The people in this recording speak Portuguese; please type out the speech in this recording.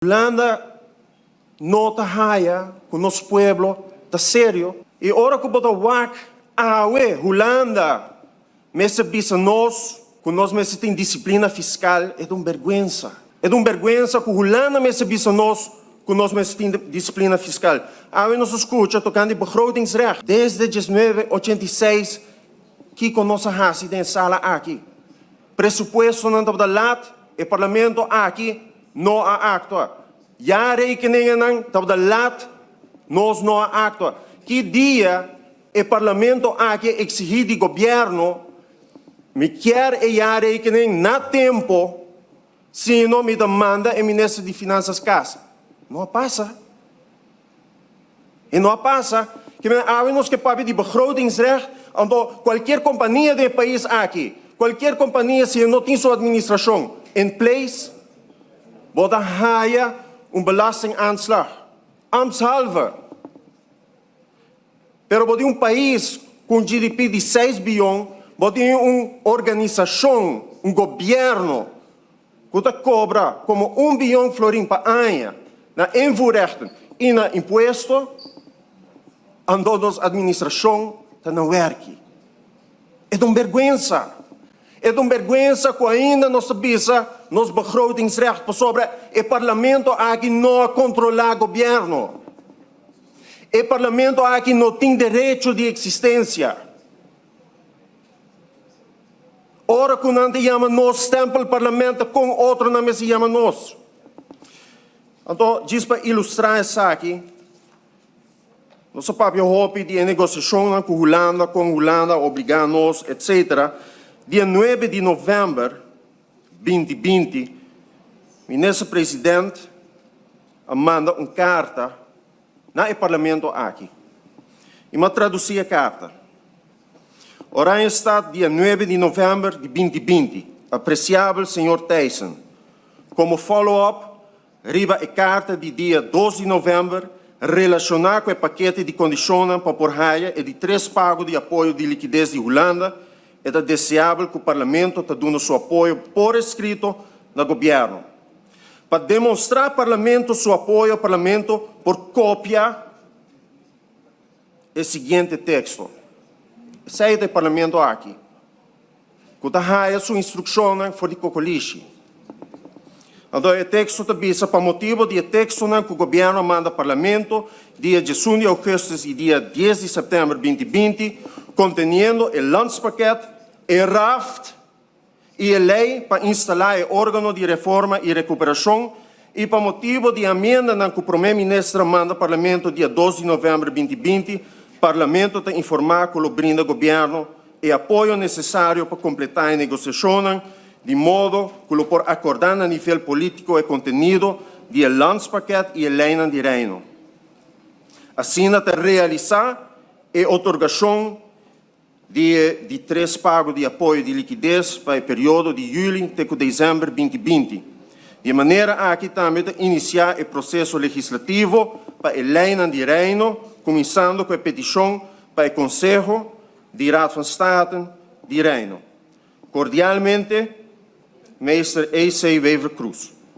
Holanda não está raia com o nosso povo, está sério. E ora que botar wak, Holanda, mas bisa nós, que nós mas tem disciplina fiscal, é uma vergonha. É uma vergonha que Holanda mas bisa nós, que nós mas tem disciplina fiscal. Nos escuta tocando de begrotingsrecht. Desde 1986, que com nossa raça tem sala aqui. Pressuposto não está laat, o parlamento aqui não há acto. Já rekeningen não está laat, nós não há acto. Que dia o parlamento aqui exigir do governo me quer e já rekening na tempo, se não me demanda o ministro de Finanças casa. Não passa. E não passa que nós que papi de begrotingsrecht, então qualquer companhia do país aqui, qualquer companhia se não tem sua administração em place, pode haia belastingaanslag, ambtshalve. Pero pode país com GDP de 6 bilhões, pode uma organização, governo, que cobra como 1 bilhão florim para ano, na invoerrechten e na imposto, então nossa administração está na werk. É uma vergonha. É uma vergonha que ainda nós sabemos nos begrotingsrecht sobre o parlamento aqui não controla o governo. O parlamento aqui não tem direito de existência. Ora que não se chama nós, templo parlamento, com outro nome se chama nós. Então, diz para ilustrar isso aqui, nosso papel hopi de negociação com Holanda, obrigar-nos, etc. Dia 9 de novembro de 2020, o ministro-presidente manda uma carta no parlamento aqui. E me traduzir a carta. Ora está dia 9 de novembro de 2020, apreciável senhor Tyson, como follow-up, riba a carta de dia 12 de novembro, relacionada com o paquete de condições para por raia e de 3 pagos de apoio de liquidez de Holanda, é desejável que o Parlamento está dando seu apoio por escrito no governo. Para demonstrar ao Parlamento seu apoio ao Parlamento por cópia, o seguinte texto. Sai do Parlamento aqui. Que está sua instrução for de cocoliche. Então, o texto está para motivo de texto que o governo manda ao Parlamento dia 18 de agosto e dia 10 de setembro de 2020, contendo o landspaket, o RAFT e a lei para instalar o órgão de reforma e recuperação e para motivo de emenda que o primeiro-ministro manda ao Parlamento dia 12 de novembro de 2020, o Parlamento está informado que o brinda ao governo o apoio necessário para completar a negociação, de modo que o por acordar a nível político e contenido do landspaket e a lei de reino. Assim, está realizar a otorgação de 3 pagos de apoio de liquidez para o período de julho até dezembro de 2020. De maneira a que também iniciar o processo legislativo para a lei de reino, começando com a petição para o Conselho de Raad van State de Reino. Cordialmente, Meester E.C. Wever Cruz.